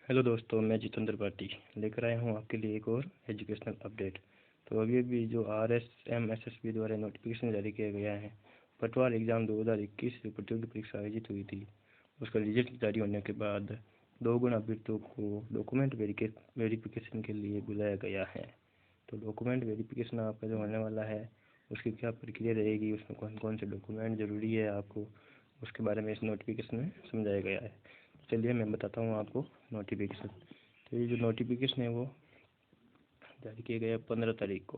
Hello दोस्तों, मैं जितेंद्र पाटी लेकर आया हूँ आपके लिए एक और एजुकेशनल अपडेट। तो अभी जो RSMSSB द्वारा नोटिफिकेशन जारी किया गया है, पटवार एग्ज़ाम 2021 जो प्रतियोगी परीक्षा आयोजित हुई थी, उसका रिजल्ट जारी होने के बाद 2 गुण अभ्यर्थियों को डॉक्यूमेंट वेरिफिकेशन के लिए बुलाया गया है। तो डॉक्यूमेंट वेरिफिकेशन आपका जो होने वाला है, उसकी क्या प्रक्रिया रहेगी, उसमें कौन कौन से डॉक्यूमेंट ज़रूरी है आपको, उसके बारे में इस नोटिफिकेशन में समझाया गया है। चलिए मैं बताता हूँ आपको नोटिफिकेशन। तो ये जो नोटिफिकेशन है वो जारी किया गया 15 तारीख को,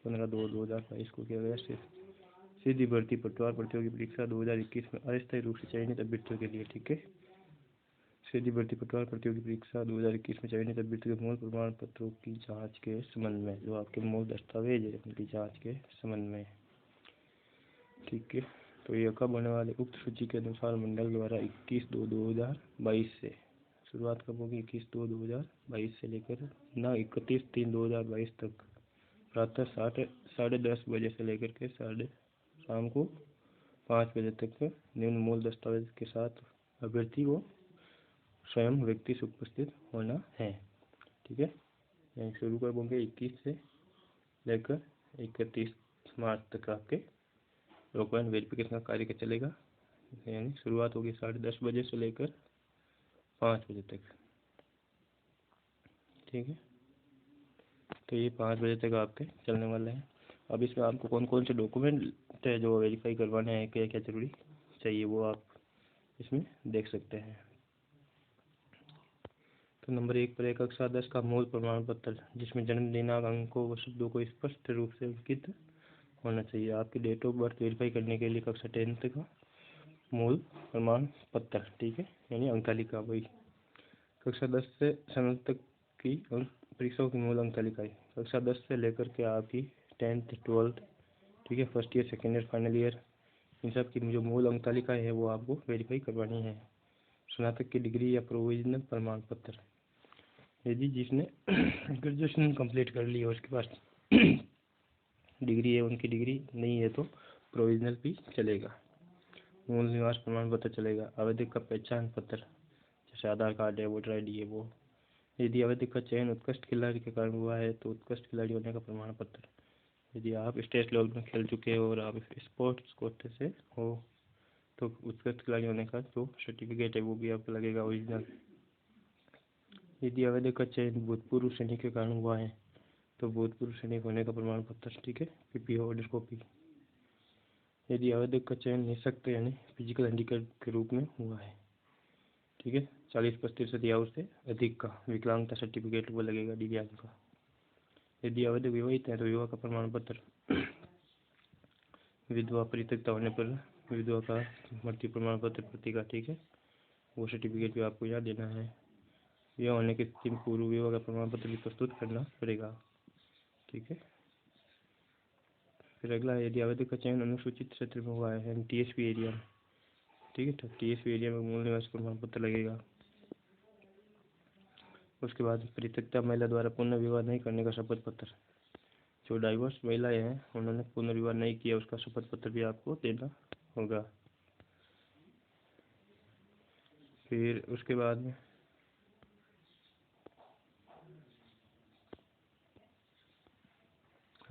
15/2/2022 को किया गया। सीधी भर्ती पटवार प्रतियोगी परीक्षा 2021 में अस्थायी रूप से चयनित अभ्यर्थियों के लिए, ठीक है। सीधी भर्ती पटवार प्रतियोगी परीक्षा 2021 में चयनित अभ्यर्थियों के मूल प्रमाण पत्रों की जाँच के संबंध में, जो आपके मूल दस्तावेज है उनकी जाँच के संबंध में, ठीक है। तो ये कब होने वाले, उक्त सूची के अनुसार मंडल द्वारा 21/2/2022 से शुरुआत कब होगी, 21/2/2022 से लेकर 31/3/2022 तक प्रातः 10:30 बजे से लेकर के शाम को 5 बजे तक निम्न मूल दस्तावेज के साथ अभ्यर्थी को स्वयं व्यक्ति से उपस्थित होना है, ठीक है। यानी शुरू कब होंगे, 21 से लेकर 31 मार्च तक आपके डॉक्यूमेंट वेरिफिकेशन का कार्य चलेगा। यानी शुरुआत होगी 10:30 बजे से लेकर 5 बजे तक, ठीक है। तो ये 5 बजे तक आपके चलने वाले हैं। अब इसमें आपको कौन कौन से डॉक्यूमेंट है जो वेरीफाई करवाने हैं, क्या क्या जरूरी चाहिए, वो आप इसमें देख सकते हैं। तो नंबर 1 पर एक कक्षा 10 का मूल प्रमाण पत्र, जिसमें जन्म दिनांक, अंकों व शब्दों को स्पष्ट रूप से अंकित होना चाहिए। आपकी डेट ऑफ बर्थ वेरीफाई करने के लिए कक्षा 10th का मूल प्रमाण पत्र, ठीक है, यानी अंक तालिका। वही कक्षा 10 से स्नातक की परीक्षाओं की मूल अंक तालिका, कक्षा 10 से लेकर के आपकी 10th 12th, ठीक है, first year, second year, final year, इन सब की जो मूल अंक तालिका है वो आपको वेरीफाई करवानी है। स्नातक की डिग्री या प्रोविजनल प्रमाण पत्र, यदि जिसने ग्रेजुएशन कंप्लीट कर ली है उसके पास डिग्री है, उनकी डिग्री नहीं है तो प्रोविजनल भी चलेगा। मूल निवास प्रमाण पत्र चलेगा। आवेदक का पहचान पत्र, जैसे आधार कार्ड है, वोटर ID है वो। यदि आवेदक का चयन उत्कृष्ट खिलाड़ी के कारण हुआ है तो उत्कृष्ट खिलाड़ी होने का प्रमाण पत्र। यदि आप स्टेट लेवल में खेल चुके हो और आप स्पोर्ट्स कोटे से हो तो उत्कृष्ट खिलाड़ी होने का जो सर्टिफिकेट है वो भी आपको लगेगा, ओरिजिनल। यदि आवेदक का चयन भूतपूर्व सैनिक के कारण हुआ है तो भूतपूर्व सैनिक होने का प्रमाण पत्र, ठीक है, PP ऑर्डर कॉपी। यदि आवेदक का चयन निःशक्त यानी फिजिकल हैंडीकैप के रूप में हुआ है, ठीक है, 40% या उससे अधिक का विकलांगता सर्टिफिकेट वो लगेगा, दिव्यांग का। यदि आवेदक विवाहित है तो विवाह का प्रमाण पत्र। विधवा परित्यक्ता होने पर विधवा का मृत्यु प्रमाण पत्र प्रतिका, ठीक है, वो सर्टिफिकेट भी आपको यहाँ देना है। विवाह होने के 3 पूर्व विवाह का प्रमाण पत्र भी प्रस्तुत करना पड़ेगा, ठीक है। फिर अगला है, यदि आवेदक का चयन अनुसूचित क्षेत्र में हुआ है यानी TSP एरिया में, ठीक है, तो TSP एरिया में मूल निवास प्रमाण पत्र लगेगा। उसके बाद परित्यक्ता महिला द्वारा पुनर्विवाह नहीं करने का शपथ पत्र, जो डाइवोर्स महिलाएं हैं उन्होंने पुनर्विवाह नहीं किया, उसका शपथ पत्र भी आपको देना होगा। फिर उसके बाद में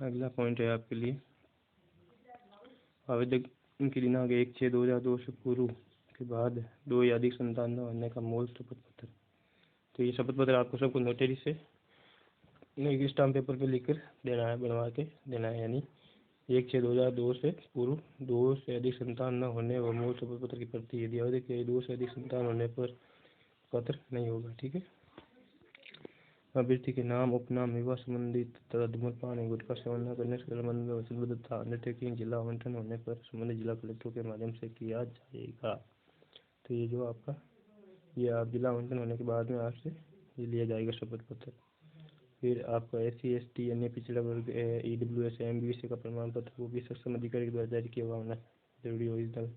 अगला पॉइंट है आपके लिए, आवेदक की दिनांक 1/6/2002 से पूर्व के बाद 2 या अधिक संतान न होने का मूल शपथ पत्र। तो ये शपथ पत्र आपको सबको नोटरी से एक स्टाम्प पेपर पे लिखकर देना है, बनवा के देना है। यानी 1/6/2002 से पूर्व 2 से अधिक संतान न होने व मूल शपथ पत्र की प्रति। यदि आवेदक के 2 से अधिक संतान होने पर पत्र नहीं होगा, ठीक है। अभ्यर्थी के नाम, उपनाम, विवाह संबंधित तथा धूम्रपान एवं गुटखा सेवन न करने के संबंध में वचनबद्धता अंडरटेकिंग जिला आवंटन होने पर संबंधित जिला कलेक्टर के माध्यम से किया जाएगा। तो ये जो आपका ये आप जिला आवंटन होने के बाद में आपसे ये लिया जाएगा शपथ पत्र। फिर आपका SC ST अन्य पिछड़ा वर्ग EWS MBC का प्रमाण पत्र, वो भी सक्षम अधिकारी द्वारा जारी किया हुआ होना जरूरी, ओरिजिनल,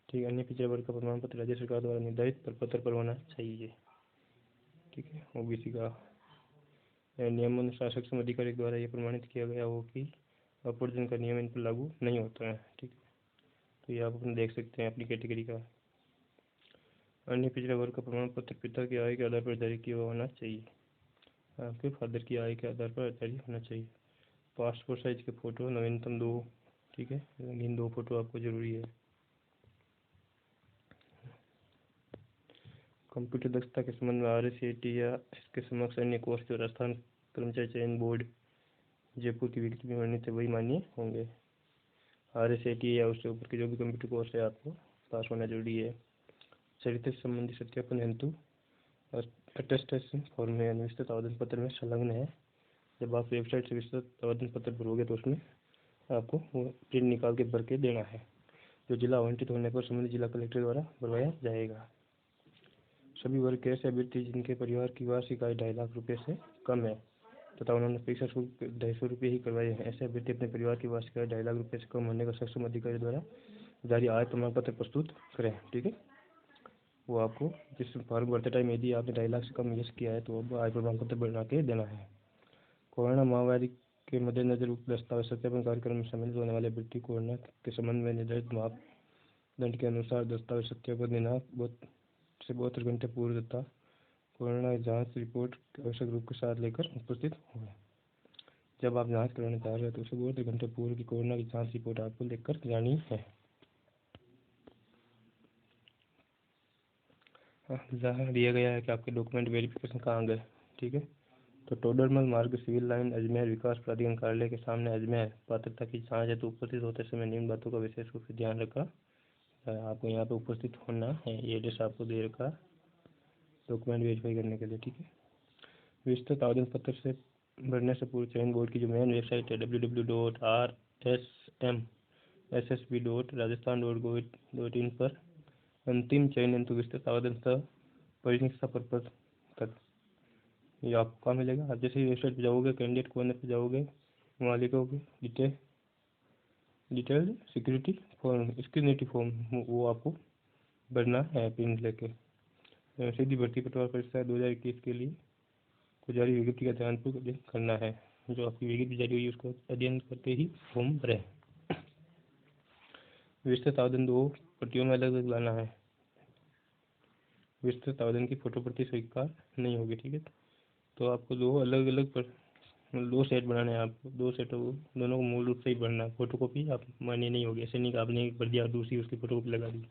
ठीक है। अन्य पिछड़ा वर्ग का प्रमाण पत्र राज्य सरकार द्वारा निर्धारित प्रपत्र पर होना चाहिए, ठीक है। OBC का नियमानुसार सक्षम अधिकारी द्वारा ये प्रमाणित किया गया हो कि अपवर्जन का नियम इन पर लागू नहीं होता है, ठीक है। तो ये आप अपने देख सकते हैं अपनी कैटेगरी का। अन्य पिछड़े वर्ग का प्रमाण पत्र पिता की आय के आधार पर जारी किया होना चाहिए। आपके फादर की आय के आधार पर जारी होना चाहिए। पासपोर्ट साइज के फ़ोटो नवीनतम 2, ठीक है, इन 2 फोटो आपको ज़रूरी है। कंप्यूटर दक्षता के संबंध में RSAT या इसके समक्ष अन्य कोर्स जो राजस्थान कर्मचारी चयन बोर्ड जयपुर की विज्ञप्ति में वर्णित है वही मान्य होंगे। RSAT या उससे ऊपर के जो भी कंप्यूटर कोर्स है आपको पास होना जरूरी है। चरित्र संबंधी सत्यापन हेतु अटेस्टेशन फॉर्म में विस्तृत आवेदन पत्र में संलग्न है। जब आप वेबसाइट से विस्तृत आवेदन पत्र भरोगे तो उसमें आपको वो प्रिंट निकाल के भर के देना है, जो जिला आवंटित होने पर संबंधित जिला कलेक्टर द्वारा भरवाया जाएगा। सभी वर्ग के ऐसे अभ्यर्थी जिनके परिवार की वार्षिक आय 2.5 लाख रुपए से कम है तथा उन्होंने परीक्षा शुल्क 250 रुपये ही करवाए हैं, ऐसे अभ्यर्थी अपने परिवार की वार्षिक आय 2.5 लाख रुपए से कम होने का सक्षम अधिकारी द्वारा जारी आय प्रमाण पत्र प्रस्तुत करें। ठीक है, वो आपको जिस फॉर्म भरते टाइम यदि आपने 2.5 लाख से कम यस किया है तो अब आय प्रमाण पत्र बना के देना है। कोरोना महामारी के मद्देनजर उक्त दस्तावेज सत्यापन कार्यक्रम में शामिल होने वाले अभ्यर्थी कोरोना के संबंध में निर्धारित मापदंड के अनुसार दस्तावेज सत्यापन दिनांक से 72 घंटे पूर्व तथा कोरोना जांच रिपोर्ट आवश्यक रूप के साथ लेकर उपस्थित हुए। जब आप जांच कराने जा रहे हैं तो उसे 72 घंटे पूर्व की कोरोना की जांच रिपोर्ट आपको लेकर जानी है। जहाँ दिया गया है कि आपके डॉक्यूमेंट वेरिफिकेशन कहाँ गए। ठीक है, तो टोडरमल मार्ग सिविल लाइन अजमेर विकास प्राधिकरण कार्यालय के सामने अजमेर पात्रता की जाँच है तो उपस्थित होते समय निम्न बातों का विशेष रूप से ध्यान रखा आपको यहाँ पे उपस्थित होना है। ये एड्रेस आपको दे रखा डॉक्यूमेंट वेरीफाई करने के लिए। ठीक है, विस्तृत आवेदन पत्र से भरने से पूर्व चयन बोर्ड की जो मेन वेबसाइट है www.rsm.ssb.rajasthan.gov.in पर अंतिम चयन हेतु विस्तृत आवेदन परीक्षा पर्पज तक ये आपको कहाँ मिलेगा। आप जैसे ही वेबसाइट पर जाओगे कैंडिडेट कॉर्नर पर जाओगे वहाँ लिखोगे detailed security form scrutiny form वो आपको भरना है प्रिंट लेके। सीधी भर्ती पटवार परीक्षा 2021 के लिए को जारी विज्ञप्ति का ध्यानपूर्वक अध्ययन करना है। जो आपकी विज्ञप्ति जारी हुई उसको अध्ययन करते ही फॉर्म भरें। विस्तृत आवेदन 2 प्रतियों में अलग अलग लाना है। विस्तृत आवेदन की फोटो प्रति स्वीकार नहीं होगी। ठीक है, तो आपको 2 अलग अलग 2 सेट बनाने हैं। आपको 2 सेटों को दोनों को मूल रूप से ही भरना है। फोटो कॉपी आप मान्य नहीं होगी। ऐसे नहीं कि आपने एक भर दिया दूसरी उसकी फोटो कॉपी लगा दी।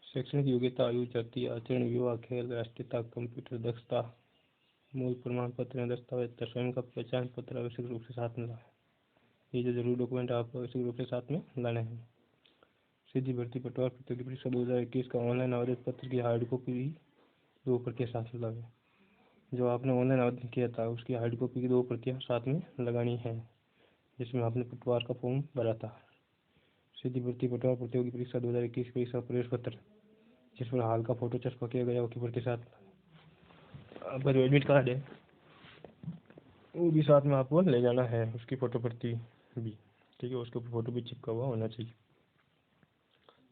शैक्षणिक योग्यता आयु जाति आचरण विवाह खेल राष्ट्रीयता कंप्यूटर दक्षता मूल प्रमाण पत्र दस्तावेज स्वयं का पहचान पत्र आवश्यक रूप से साथ में लाए। ये जो जरूरी डॉक्यूमेंट आपको आवश्यक रूप से साथ में लाने हैं। सीधी भर्ती पटवार प्रतियोगी परीक्षा 2021 का ऑनलाइन आवेदन पत्र की हार्ड कॉपी भी 2 प्रतियां साथ में लाए। जो आपने ऑनलाइन आवेदन किया था उसकी हार्ड कॉपी की 2 प्रतियां साथ में लगानी है जिसमें आपने पटवार का फॉर्म भरा था। सीधी भर्ती पटवार प्रतियोगी परीक्षा 2021 परीक्षा प्रवेश पत्र जिस पर हाल का फोटो छपा किया गया उसकी प्रति साथ आपका जो एडमिट कार्ड है वो भी साथ में आपको ले जाना है, उसकी फोटो प्रति भी। ठीक है, उसके ऊपर फोटो भी चिपका हुआ होना चाहिए।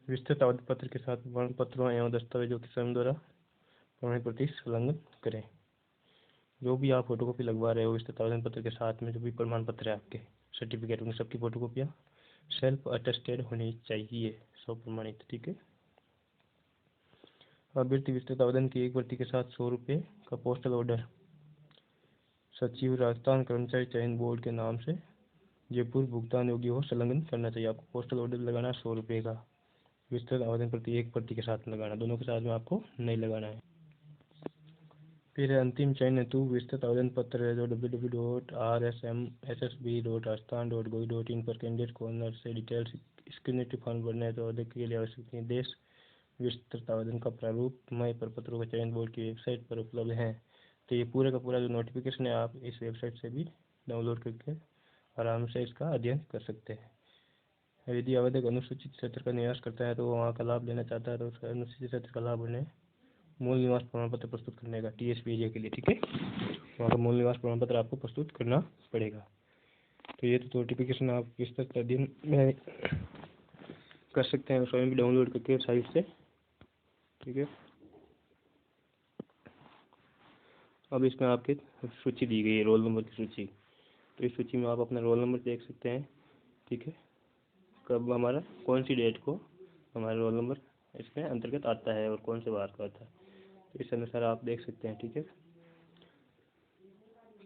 विस्तृत आवेदन पत्र के साथ प्रमाण पत्रों एवं दस्तावेजों के स्वयं द्वारा प्रमाण प्रति संलग्न करें। जो भी आप फोटो कॉपी लगवा रहे हो विस्तृत आवेदन पत्र के साथ में जो भी प्रमाण पत्र है आपके सर्टिफिकेट उन सबकी फोटो कॉपियाँ सेल्फ अटेस्टेड होनी चाहिए, सब प्रमाणित। ठीक है, अभ्यर्थी विस्तृत आवेदन की एक प्रति के साथ 100 रुपये का पोस्टल ऑर्डर सचिव राजस्थान कर्मचारी चयन बोर्ड के नाम से जयपुर भुगतान योग्य हो संलग्न करना चाहिए। आपको पोस्टल ऑर्डर लगाना है 100 रुपये का। विस्तृत आवेदन प्रति एक प्रति के साथ लगाना, दोनों के साथ में आपको नहीं लगाना है। फिर अंतिम चयन हेतु विस्तृत आवेदन पत्र है जो www.rsmssb.rajasthan.gov.in पर कैंडिडेट कॉर्नर से डिटेल्स स्क्रूटिनी फॉर्म भरना है तो अधिक के लिए आवश्यक निर्देश विस्तृत आवेदन का प्रारूप मई प्रपत्रों का चयन बोर्ड की वेबसाइट पर उपलब्ध है। तो ये पूरे का पूरा जो नोटिफिकेशन है आप इस वेबसाइट से भी डाउनलोड करके आराम से इसका अध्ययन कर सकते हैं। यदि आवेदक अनुसूचित क्षेत्र का निवास करता है तो वहाँ का लाभ लेना चाहता है तो उसका अनुसूचित क्षेत्र का लाभ उन्हें मूल निवास प्रमाण पत्र प्रस्तुत करने का TSPJ के लिए। ठीक है, वहाँ का मूल निवास प्रमाण पत्र आपको प्रस्तुत करना पड़ेगा। तो ये तो नोटिफिकेशन आप विस्तृत अध्ययन में कर सकते हैं स्वयं भी डाउनलोड करके साइट से। ठीक है, अब इसमें आपकी सूची दी गई है रोल नंबर की सूची। तो इस सूची में आप अपना रोल नंबर देख सकते हैं। ठीक है, कब हमारा कौन सी डेट को हमारा रोल नंबर इसमें अंतर्गत आता है और कौन से वार का आता है, तो इस अनुसार आप देख सकते हैं। ठीक है,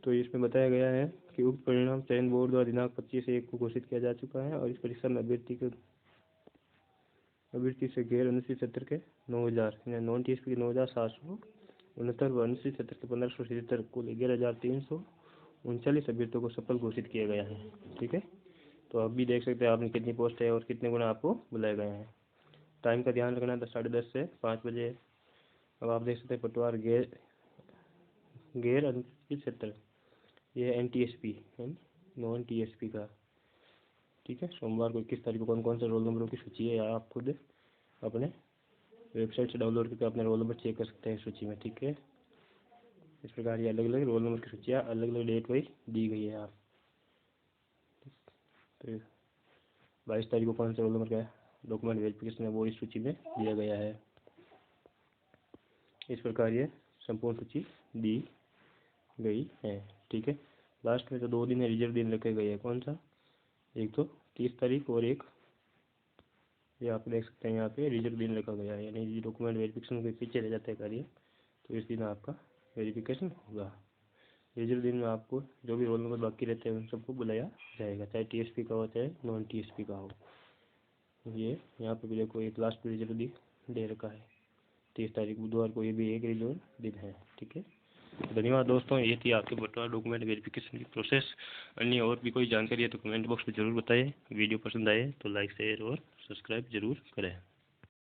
तो इसमें बताया गया है कि उक्त परिणाम चयन बोर्ड द्वारा दिनांक 25/1 को घोषित किया जा चुका है और इस परीक्षा में अभ्यर्थी से गैर अनुसूचित क्षेत्र के 9,000 नॉन टीएसपी के 9,769 व अनुसूचित क्षेत्र के 1,577 कुल 11,339 अभ्यर्थियों को सफल घोषित किया गया है। ठीक है, तो आप भी देख सकते हैं आपने कितनी पोस्ट है और कितने गुना आपको बुलाए गए हैं। टाइम का ध्यान रखना, 10:30 से 5 बजे। अब आप देख सकते हैं पटवार गैर अनुसूचित क्षेत्र, ये NTSP है, नॉन TSP का। ठीक है, सोमवार को 21 तारीख को कौन कौन से रोल नंबरों की सूची है आप खुद अपने वेबसाइट से डाउनलोड करके अपने रोल नंबर चेक कर सकते हैं सूची में। ठीक है, इस प्रकार ये अलग अलग रोल नंबर की सूचियाँ अलग अलग डेट वाइज दी गई है। आप तो 22 तारीख को कौन से रोल नंबर का डॉक्यूमेंट वेरिफिकेशन है वो इस सूची में दिया गया है। इस प्रकार ये संपूर्ण सूची दी गई है। ठीक है, लास्ट में जो 2 दिन है रिजर्व दिन रखे गए हैं, कौन सा, एक तो 30 तारीख और एक ये आप देख सकते हैं यहाँ पे रिजर्व दिन रखा गया है, यानी डॉक्यूमेंट वेरिफिकेशन के पीछे रह जाता है कार्य, तो इस दिन आपका वेरिफिकेशन होगा। रिजर्व दिन में आपको जो भी रोल नंबर बाकी रहते हैं उन सबको बुलाया जाएगा, चाहे TSP का हो चाहे नॉन TSP का हो। ये यहाँ पे भी देखो एक लास्ट रिजर्व दिन दे रखा है 30 तारीख बुधवार को, ये भी एक रिजर्व दिन है। ठीक है, धन्यवाद दोस्तों, ये थी आपके बटवारा डॉक्यूमेंट वेरिफिकेशन की प्रोसेस। अन्य और भी कोई जानकारी है तो कमेंट बॉक्स में ज़रूर बताएं। वीडियो पसंद आए तो लाइक शेयर और सब्सक्राइब जरूर करें।